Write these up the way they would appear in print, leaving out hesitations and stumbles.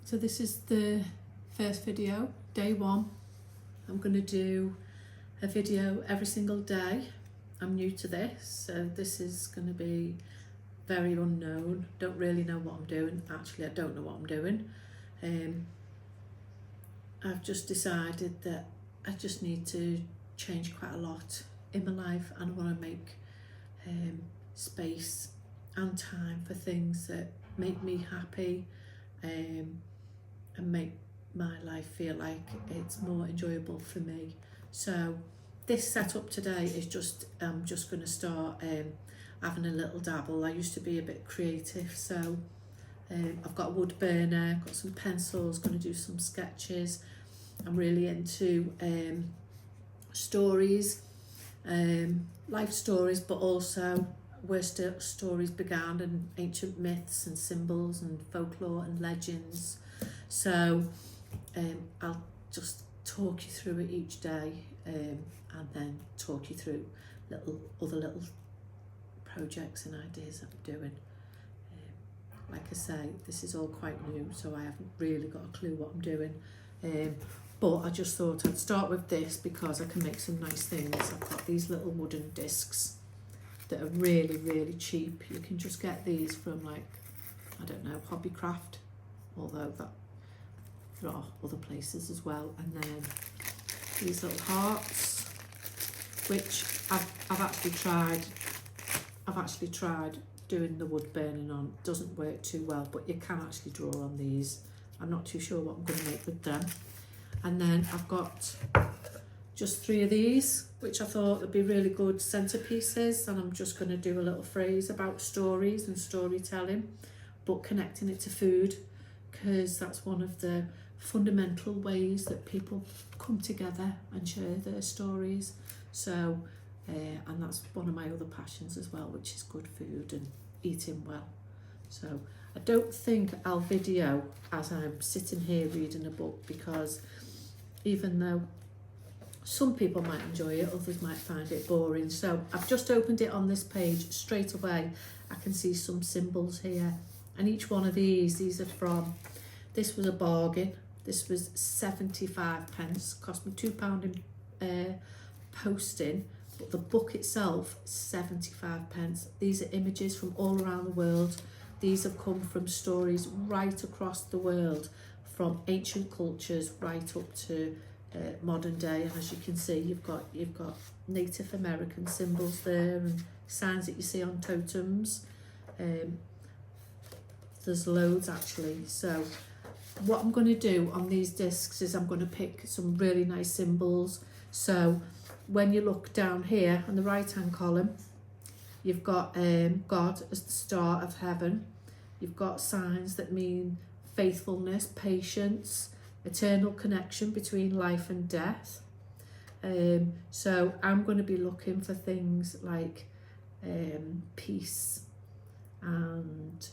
So this is the first video, day one. I'm going to do a video every single day. I'm new to this, so this is going to be very unknown. Don't really know what I'm doing. Actually, I don't know what I'm doing. I've just decided that I just need to change quite a lot in my life, and I want to make space and time for things that make me happy, and make my life feel like it's more enjoyable for me. So this setup today is just, I'm just going to start having a little dabble. I used to be a bit creative, so I've got a wood burner, got some pencils, going to do some sketches. I'm really into stories, life stories, but also where stories began, and ancient myths and symbols and folklore and legends. So I'll just talk you through it each day, and then talk you through other little projects and ideas that I'm doing. Like I say, this is all quite new, so I haven't really got a clue what I'm doing. But I just thought I'd start with this because I can make some nice things. I've got these little wooden discs that are really, really cheap. You can just get these from, like, I don't know, Hobbycraft, although that there are other places as well. And then these little hearts, which I've actually tried doing the wood burning on. Doesn't work too well, but you can actually draw on these. I'm not too sure what I'm going to make with them. And then I've got just 3 of these, which I thought would be really good centerpieces, and I'm just going to do a little phrase about stories and storytelling, but connecting it to food, because that's one of the fundamental ways that people come together and share their stories. So and that's one of my other passions as well, which is good food and eating well. So I don't think I'll video as I'm sitting here reading a book, because even though some people might enjoy it, others might find it boring. So I've just opened it on this page. Straight away I can see some symbols here, and each one of these are from, this was a bargain. This was 75 pence, cost me £2 in posting, but the book itself, 75 pence. These are images from all around the world. These have come from stories right across the world, from ancient cultures right up to modern day. And as you can see, you've got Native American symbols there, and signs that you see on totems. There's loads actually. So what I'm going to do on these discs is I'm going to pick some really nice symbols. So when you look down here on the right hand column, you've got God as the star of heaven. You've got signs that mean faithfulness, patience, eternal connection between life and death. So I'm going to be looking for things like peace and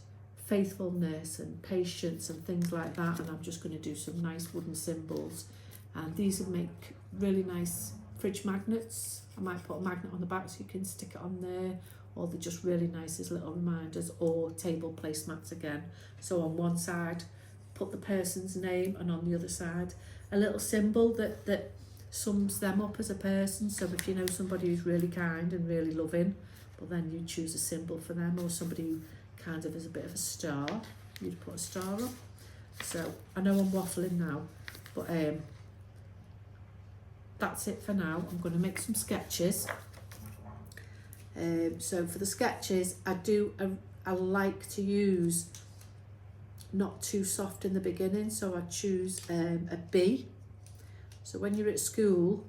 faithfulness and patience and things like that, and I'm just going to do some nice wooden symbols, and these would make really nice fridge magnets. I might put a magnet on the back so you can stick it on there, or they're just really nice as little reminders, or table placemats again. So on one side put the person's name, and on the other side a little symbol that sums them up as a person. So if you know somebody who's really kind and really loving, well, then you choose a symbol for them, or somebody who kind of is a bit of a star, you'd put a star on. So I know I'm waffling now, but that's it for now. I'm going to make some sketches. So for the sketches, I like to use not too soft in the beginning, so I choose a B. So when you're at school,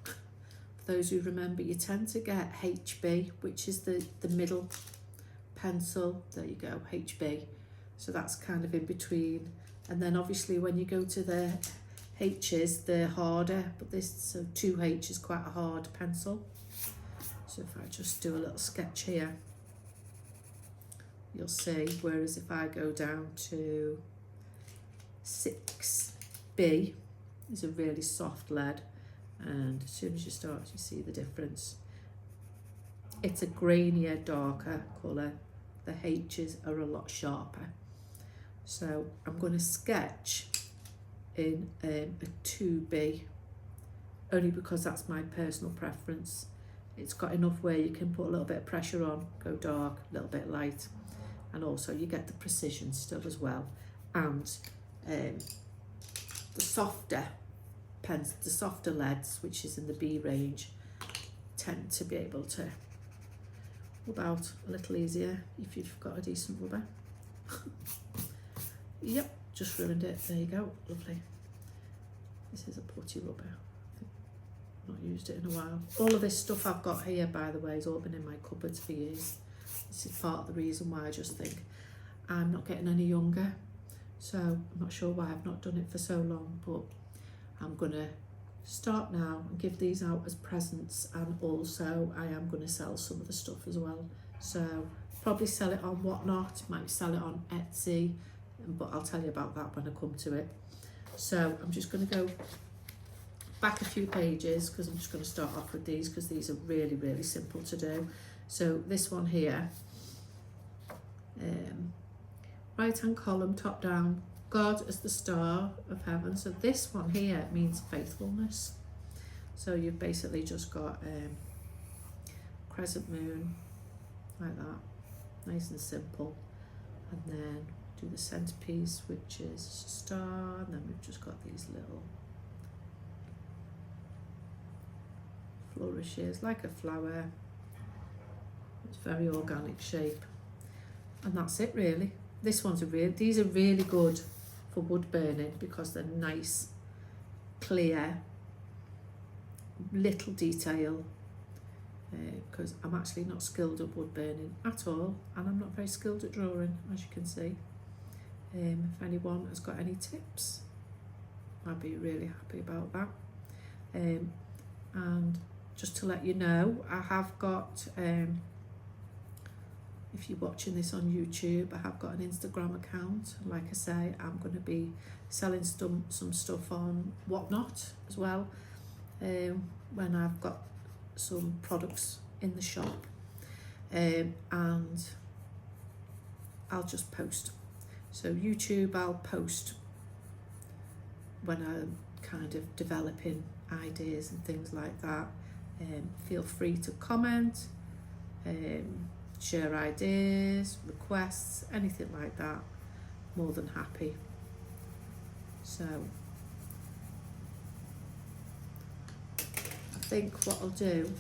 for those who remember, you tend to get HB, which is the middle pencil. There you go, HB. So that's kind of in between, and then obviously when you go to the H's, they're harder, but this, so 2H is quite a hard pencil. So if I just do a little sketch here, you'll see, whereas if I go down to 6B, is a really soft lead, and as soon as you start, you see the difference. It's a grainier, darker colour. The H's are a lot sharper. So I'm going to sketch in a 2B, only because that's my personal preference. It's got enough where you can put a little bit of pressure on, go dark, a little bit light, and also you get the precision still as well. And the softer pens, the softer leads, which is in the B range, tend to be able to rub out a little easier if you've got a decent rubber. Yep, just ruined it. There you go, lovely. This is a putty rubber. I've not used it in a while. All of this stuff I've got here, by the way, has all been in my cupboards for years. This is part of the reason why I just think I'm not getting any younger. So I'm not sure why I've not done it for so long, but I'm gonna start now and give these out as presents, and also I am going to sell some of the stuff as well. So probably sell it on Whatnot, might sell it on Etsy, but I'll tell you about that when I come to it. So I'm just going to go back a few pages because I'm just going to start off with these because these are really, really simple to do. So this one here, right hand column, top down, God as the star of heaven. So this one here means faithfulness. So you've basically just got crescent moon like that, nice and simple, and then do the centerpiece, which is a star, and then we've just got these little flourishes like a flower. It's very organic shape, and that's it really. This one's these are really good for wood burning because they're nice, clear, little detail, because I'm actually not skilled at wood burning at all, and I'm not very skilled at drawing, as you can see. If anyone has got any tips, I'd be really happy about that. And just to let you know, I have got, if you're watching this on YouTube, I have got an Instagram account. Like I say, I'm going to be selling some stuff on Whatnot as well, when I've got some products in the shop, and I'll just post. So YouTube, I'll post when I'm kind of developing ideas and things like that. Feel free to comment, share ideas, requests, anything like that. More than happy. So I think what I'll do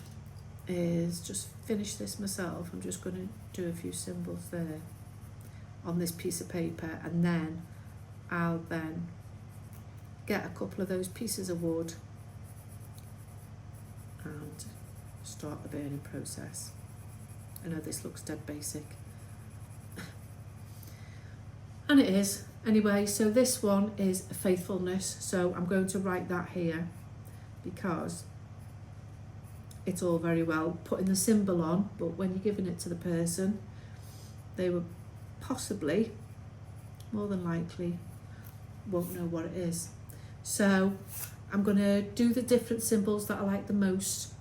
is just finish this myself. I'm just going to do a few symbols there on this piece of paper, and then I'll then get a couple of those pieces of wood and start the burning process. I know this looks dead basic, and it is anyway. So this one is faithfulness, so I'm going to write that here because it's all very well putting the symbol on, but when you're giving it to the person, they will possibly, more than likely, won't know what it is. So I'm going to do the different symbols that I like the most,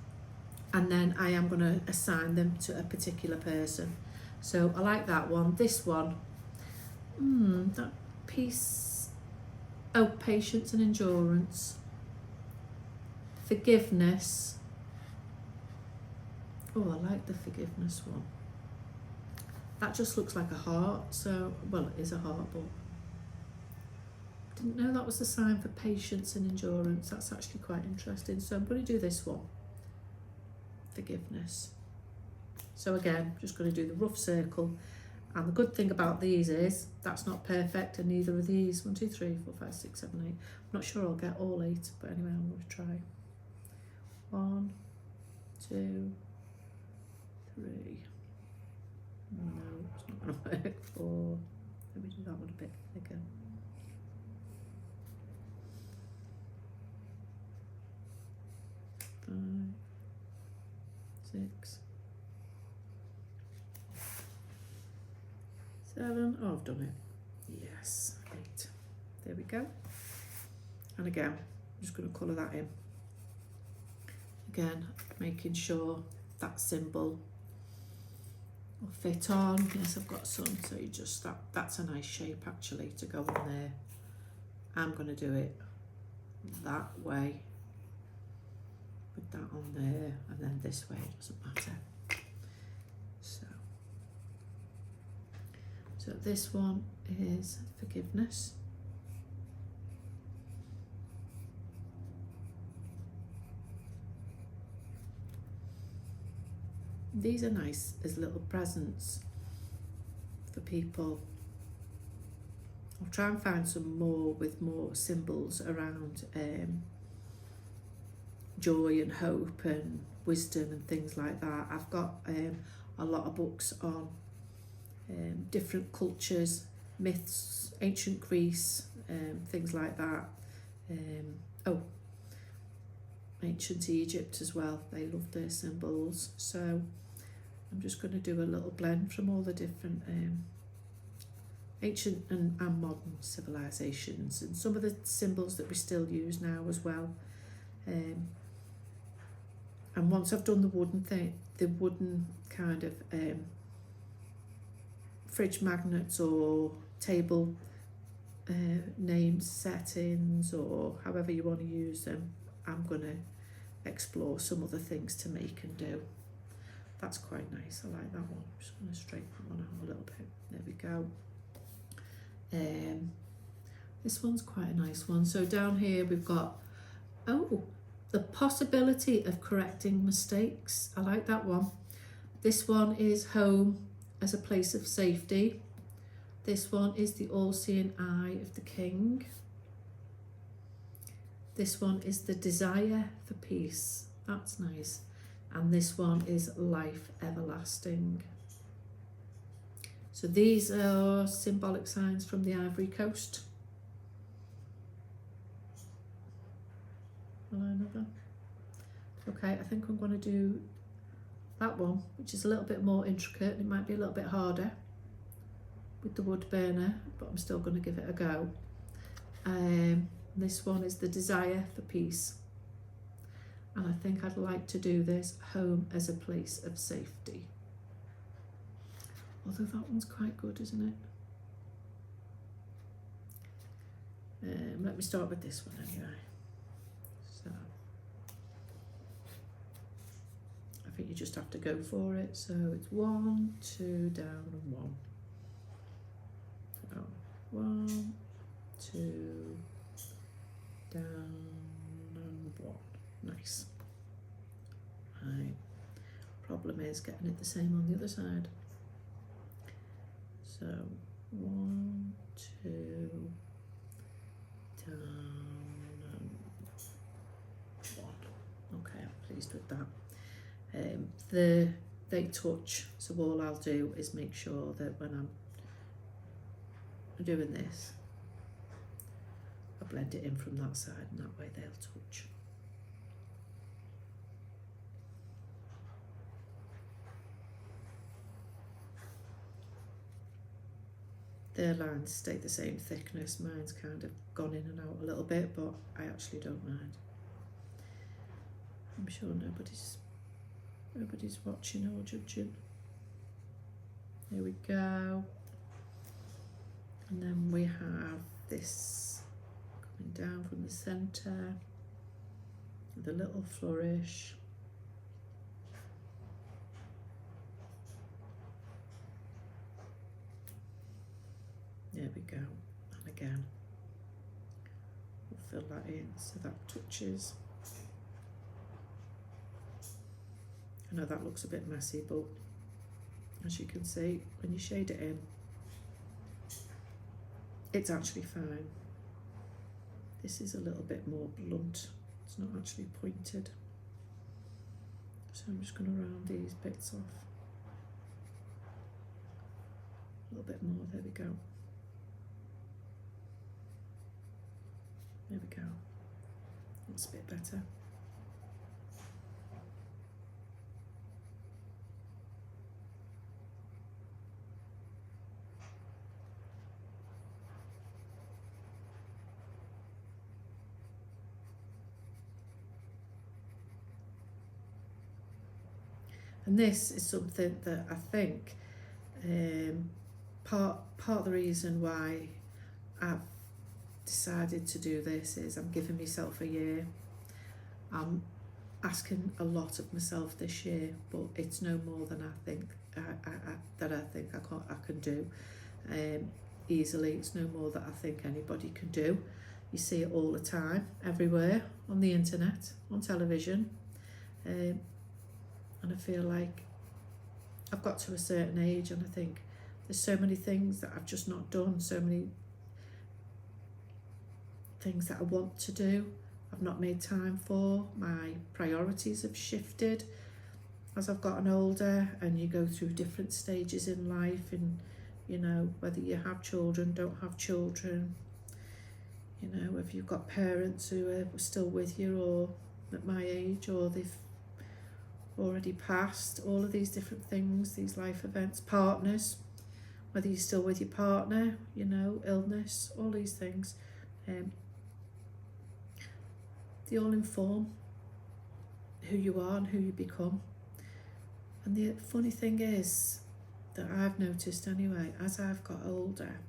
and then I am going to assign them to a particular person. So I like that one. This one, that piece, oh, patience and endurance, forgiveness. Oh, I like the forgiveness one. That just looks like a heart, so, well, it is a heart, but didn't know that was the sign for patience and endurance. That's actually quite interesting. So I'm going to do this one, forgiveness. So again, just going to do the rough circle. And the good thing about these is that's not perfect, and neither are these. 1, 2, 3, 4, 5, 6, 7, 8. I'm not sure I'll get all 8, but anyway, I'm going to try. 1, 2, 3. No, it's not going to work. 4. Let me do that one a bit bigger. 5, 6, 7. Oh, I've done it. Yes, 8. There we go. And again, I'm just going to colour that in. Again, making sure that symbol will fit on. Yes, I've got some, so you just, that's a nice shape actually to go on there. I'm going to do it that way, with that on there, and then this way, it doesn't matter. So this one is forgiveness. These are nice as little presents for people. I'll try and find some more with more symbols around joy and hope and wisdom and things like that. I've got a lot of books on different cultures, myths, ancient Greece, things like that. Oh, ancient Egypt as well. They love their symbols. So I'm just going to do a little blend from all the different ancient and modern civilizations, and some of the symbols that we still use now as well. And once I've done the wooden thing, the wooden kind of fridge magnets or table names, settings, or however you want to use them, I'm going to explore some other things to make and do. That's quite nice. I like that one. I'm just going to straighten that one out a little bit. There we go. This one's quite a nice one. So down here we've got, oh, the possibility of correcting mistakes. I like that one. This one is home as a place of safety. This one is the all-seeing eye of the king. This one is the desire for peace. That's nice. And this one is life everlasting. So these are symbolic signs from the Ivory Coast. Another. Okay, I think I'm going to do that one, which is a little bit more intricate. It might be a little bit harder with the wood burner, but I'm still going to give it a go. This one is the desire for peace. And I think I'd like to do this home as a place of safety. Although that one's quite good, isn't it? Let me start with this one anyway. So I think you just have to go for it. So it's 1, 2, down and 1. Oh, 1, 2, down and 1. Nice. Right. Problem is getting it the same on the other side. So 1, 2, down and 1. Okay, I'm pleased with that. They touch, so all I'll do is make sure that when I'm doing this, I blend it in from that side, and that way they'll touch. Their lines stay the same thickness. Mine's kind of gone in and out a little bit, but I actually don't mind. I'm sure nobody's watching or judging. There we go. And then we have this coming down from the centre with a little flourish. There we go. And again, we'll fill that in so that touches. I know that looks a bit messy, but as you can see, when you shade it in, it's actually fine. This is a little bit more blunt. It's not actually pointed. So I'm just going to round these bits off. A little bit more, there we go. There we go. That's a bit better. And this is something that I think Part of the reason why I've decided to do this is I'm giving myself a year. I'm asking a lot of myself this year, but it's no more than I think I can do easily. It's no more that I think anybody can do. You see it all the time, everywhere, on the internet, on television, and I feel like I've got to a certain age and I think there's so many things that I've just not done, so many things that I want to do, I've not made time for. My priorities have shifted as I've gotten older, and you go through different stages in life, and you know, whether you have children, don't have children, you know, if you've got parents who are still with you or at my age, or they've already passed, all of these different things, these life events, partners, whether you're still with your partner, you know, illness, all these things, they all inform who you are and who you become. And the funny thing is that I've noticed anyway, as I've got older,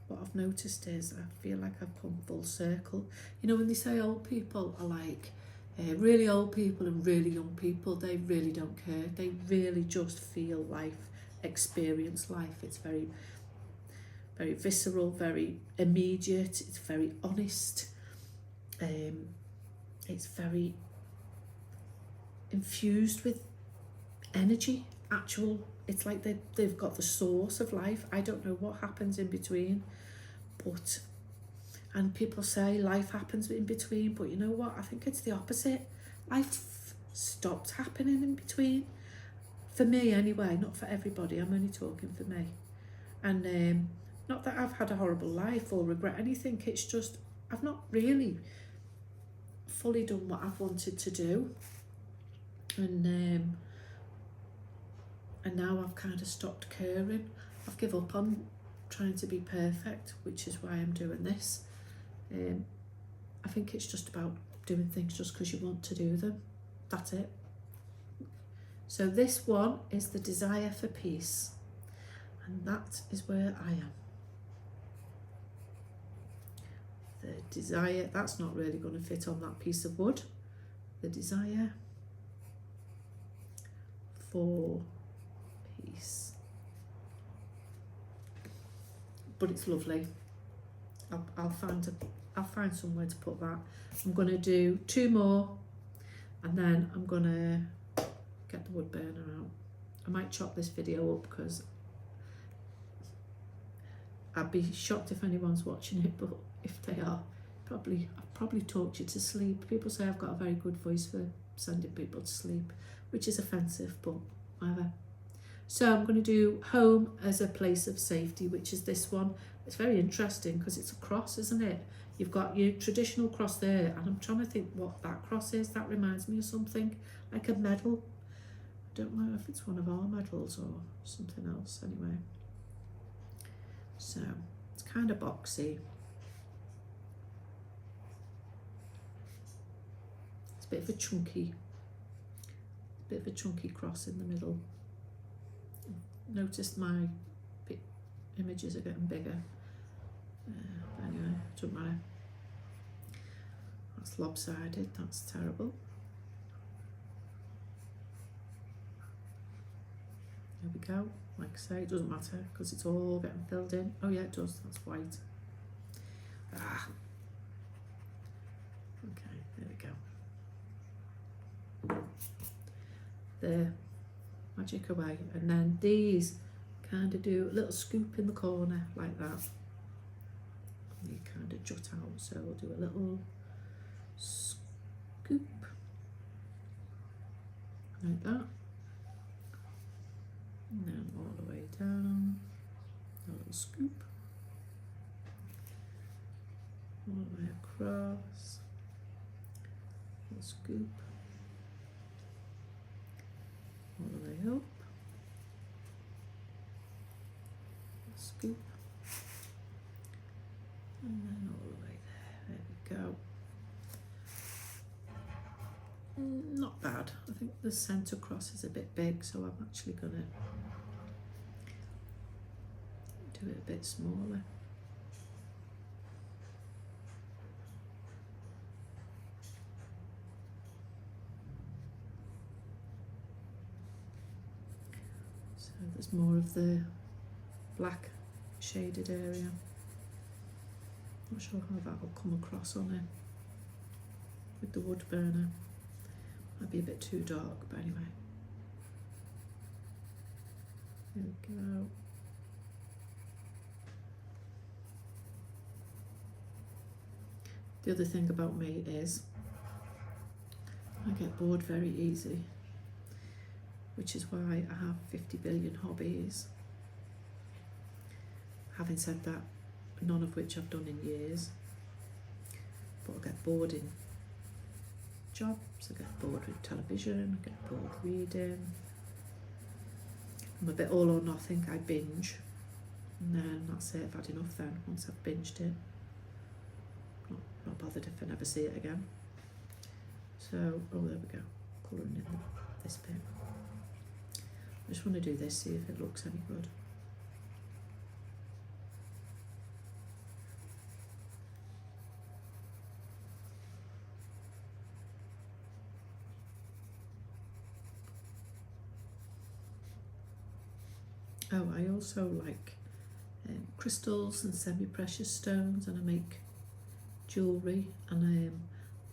what I've noticed is I feel like I've come full circle. You know, when they say old people are like really old people and really young people, they really don't care. They really just feel life, experience life. It's very, very visceral, very immediate. It's very honest. It's very infused with energy, actual. It's like they've got the source of life. I don't know what happens in between, but, and people say life happens in between, but you know what? I think it's the opposite. Life stops happening in between. For me anyway, not for everybody. I'm only talking for me. And not that I've had a horrible life or regret anything. It's just I've not really fully done what I've wanted to do. And now I've kind of stopped caring. I've given up on trying to be perfect, which is why I'm doing this. I think it's just about doing things just because you want to do them. That's it. So this one is the desire for peace, and that is where I am. The desire, that's not really going to fit on that piece of wood. The desire for peace. But it's lovely. I'll find somewhere to put that. I'm going to do 2 more, and then I'm going to get the wood burner out. I might chop this video up because I'd be shocked if anyone's watching it, but if they are, I've probably talked you to sleep. People say I've got a very good voice for sending people to sleep, which is offensive, but whatever. So I'm going to do home as a place of safety, which is this one. It's very interesting because it's a cross, isn't it? You've got your traditional cross there, and I'm trying to think what that cross is. That reminds me of something like a medal. I don't know if it's one of our medals or something else anyway. So it's kind of boxy. It's a bit of a chunky cross in the middle. Noticed my images are getting bigger. Anyway, doesn't matter. That's lopsided, that's terrible. There we go. Like I say, it doesn't matter because it's all getting filled in. Oh yeah, it does, that's white. Okay, there we go. There, magic away. And then these kind of do a little scoop in the corner like that. And you kind of jut out, so we'll do a little scoop like that. And then all the way down, a little scoop, all the way across, a little scoop, all the way up, scoop, and then all the way there. There we go. Not bad. I think the centre cross is a bit big, so I'm actually going to do it a bit smaller. So there's more of the black shaded area. Not sure how that will come across on it with the wood burner. Might be a bit too dark, but anyway. There we go. The other thing about me is I get bored very easy, which is why I have 50 billion hobbies. Having said that, none of which I've done in years, but I get bored in jobs, I get bored with television, I get bored reading. I'm a bit all or nothing, I binge, and then that's it, I've had enough then, once I've binged it. Not bothered if I never see it again. So, oh there we go, colouring in this bit. I just want to do this, see if it looks any good. Oh, I also like crystals and semi-precious stones, and I make jewellery. And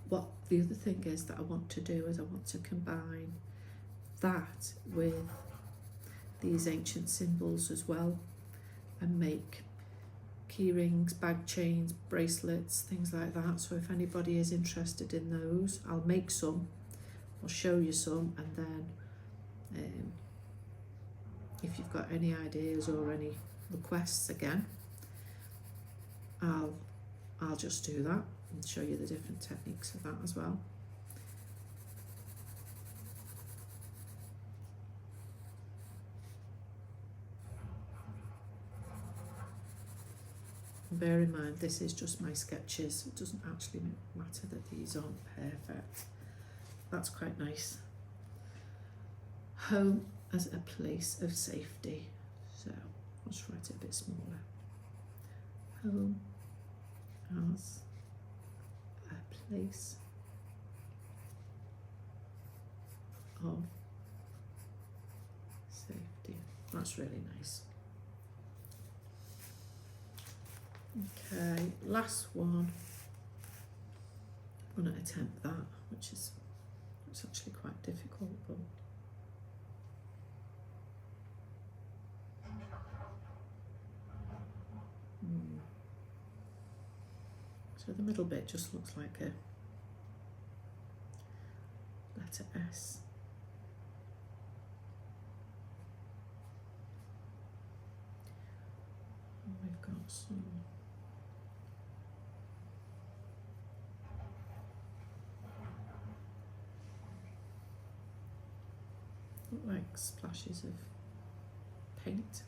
what the other thing is that I want to do is I want to combine that with these ancient symbols as well, and make key rings, bag chains, bracelets, things like that. So if anybody is interested in those, I'll make some, I'll show you some, and then if you've got any ideas or any requests, again, I'll just do that and show you the different techniques of that as well. Bear in mind, this is just my sketches. It doesn't actually matter that these aren't perfect. That's quite nice. Home as a place of safety. So let's write it a bit smaller. Home as a place of safety. That's really nice. Okay, last one. I'm going to attempt that, which is it's actually quite difficult, but so the middle bit just looks like a letter S. And we've got some look like splashes of paint.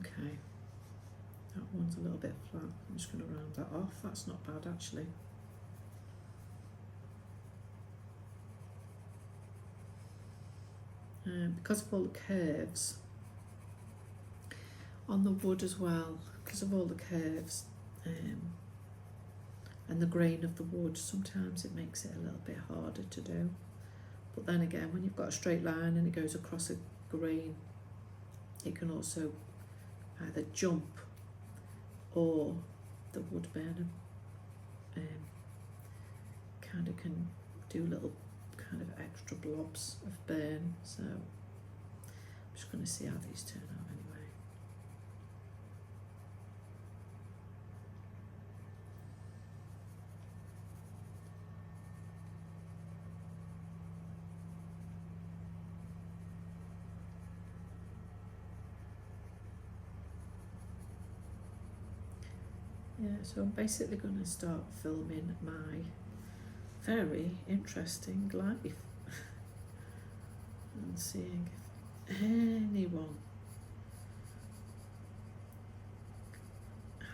Okay, that one's a little bit flat. I'm just going to round that off. That's not bad actually. Because of all the curves on the wood as well, because of all the curves and the grain of the wood, sometimes it makes it a little bit harder to do. But then again, when you've got a straight line and it goes across a grain, it can also either jump, or the wood burner kind of can do little kind of extra blobs of burn. So I'm just going to see how these turn out anyway. Yeah, so I'm basically going to start filming my very interesting life and seeing if anyone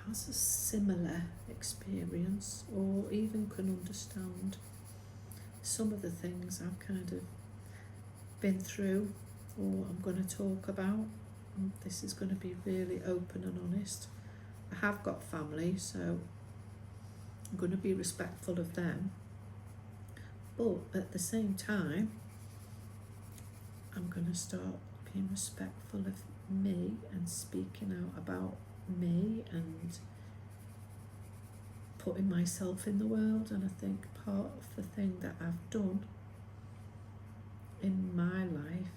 has a similar experience or even can understand some of the things I've kind of been through or I'm going to talk about. And this is going to be really open and honest. I have got family, so I'm going to be respectful of them, but at the same time I'm going to start being respectful of me and speaking out about me and putting myself in the world. And I think part of the thing that I've done in my life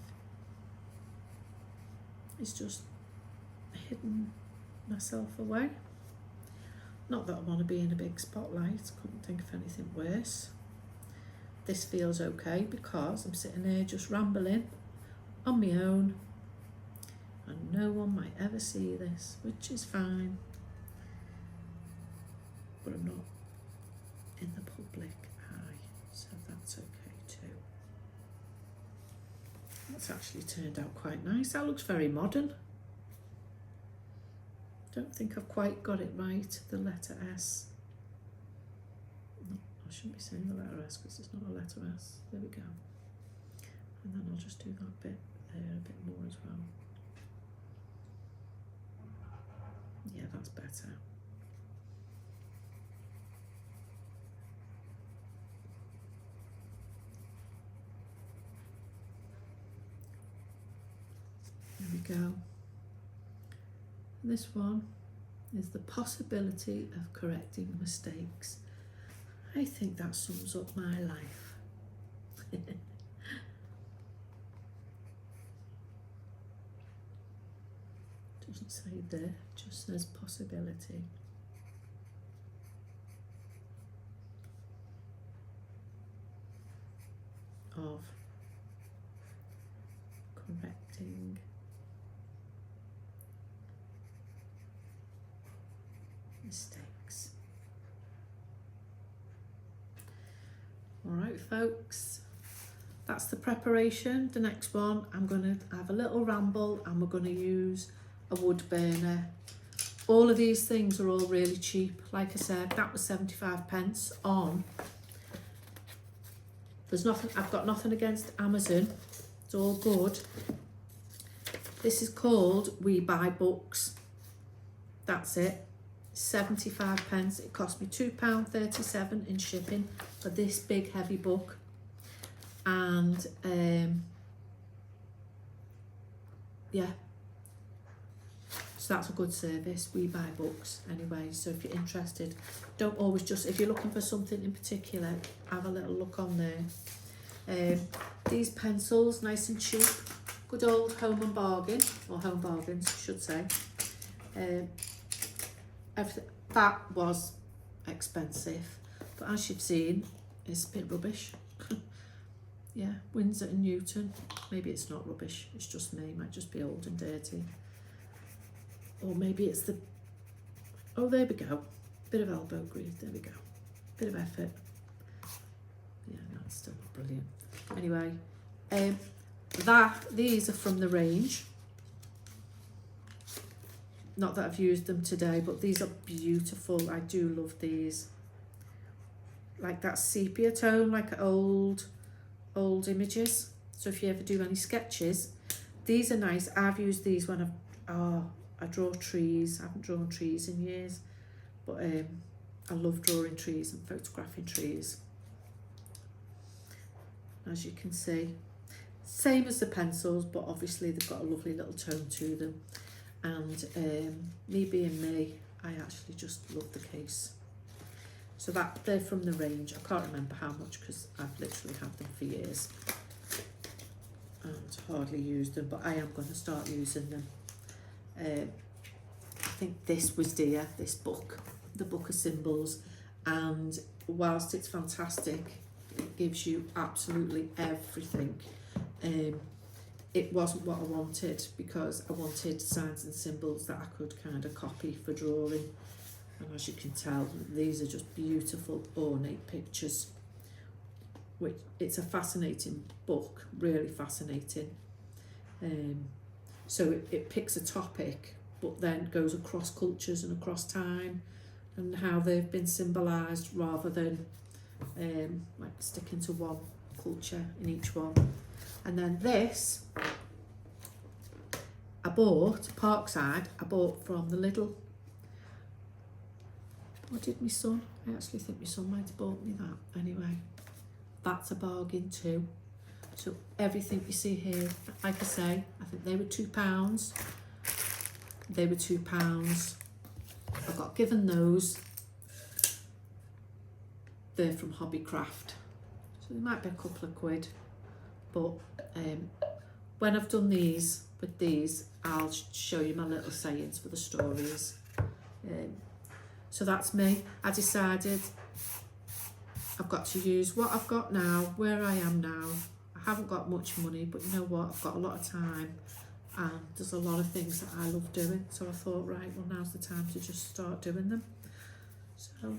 is just hidden myself away. Not that I want to be in a big spotlight, couldn't think of anything worse. This feels okay because I'm sitting here just rambling on my own and no one might ever see this, which is fine. But I'm not in the public eye, so that's okay too. That's actually turned out quite nice. That looks very modern. Don't think I've quite got it right, the letter S. No, I shouldn't be saying the letter S because it's not a letter S. There we go. And then I'll just do that bit there a bit more as well. Yeah, that's better. There we go. This one is the possibility of correcting mistakes. I think that sums up my life. Doesn't say there, just says possibility. Of correcting mistakes. All right, folks, that's the preparation. The next one, I'm going to have a little ramble and we're going to use a wood burner. All of these things are all really cheap. Like I said, that was 75p on. There's nothing, I've got nothing against Amazon. It's all good. This is called We Buy Books. That's it. 75p. It cost me £2.37 in shipping for this big heavy book. And yeah. So that's a good service. We Buy Books anyway. So if you're interested, don't always just, if you're looking for something in particular, have a little look on there. These pencils, nice and cheap. Good old Home and Bargain, or Home Bargains, I should say. That was expensive, but as you've seen, it's a bit rubbish. Yeah, Winsor and Newton. Maybe it's not rubbish, it's just me, it might just be old and dirty. Or maybe it's the, oh, there we go. Bit of elbow grease, there we go. Bit of effort. Yeah, no, it's still not brilliant. Anyway, these are from the range. Not that I've used them today, but these are beautiful. I do love these. Like that sepia tone, like old images. So if you ever do any sketches, these are nice. I've used these when I draw trees. I haven't drawn trees in years, but I love drawing trees and photographing trees. As you can see, same as the pencils, but obviously they've got a lovely little tone to them. And me being me, I actually just love the case. So they're from the range. I can't remember how much because I've literally had them for years and hardly used them, but I am going to start using them. I think this was dear, this book, the Book of Symbols, and whilst it's fantastic, it gives you absolutely everything. It wasn't what I wanted because I wanted signs and symbols that I could kind of copy for drawing. And as you can tell, these are just beautiful ornate pictures. Which it's a fascinating book, really fascinating. So it picks a topic but then goes across cultures and across time, and how they've been symbolised rather than like sticking to one culture in each one. And then this I bought Parkside. I bought from the Lidl. What did my son? I actually think my son might have bought me that. Anyway, that's a bargain too. So everything you see here, like I say, I think they were £2. They were £2. I got given those. They're from Hobbycraft, so they might be a couple of quid. But when I've done these with these, I'll show you my little sayings for the stories. So that's me. I decided I've got to use what I've got now, where I am now. I haven't got much money, but you know what? I've got a lot of time, and there's a lot of things that I love doing. So I thought, right, well, now's the time to just start doing them. So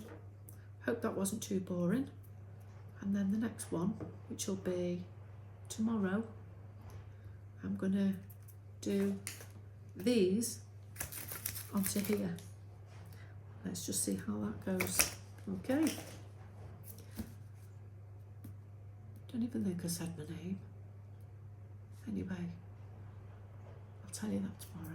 hope that wasn't too boring. And then the next one, which will be tomorrow, I'm gonna do these onto here. Let's just see how that goes. Okay. Don't even think I said my name. Anyway, I'll tell you that tomorrow.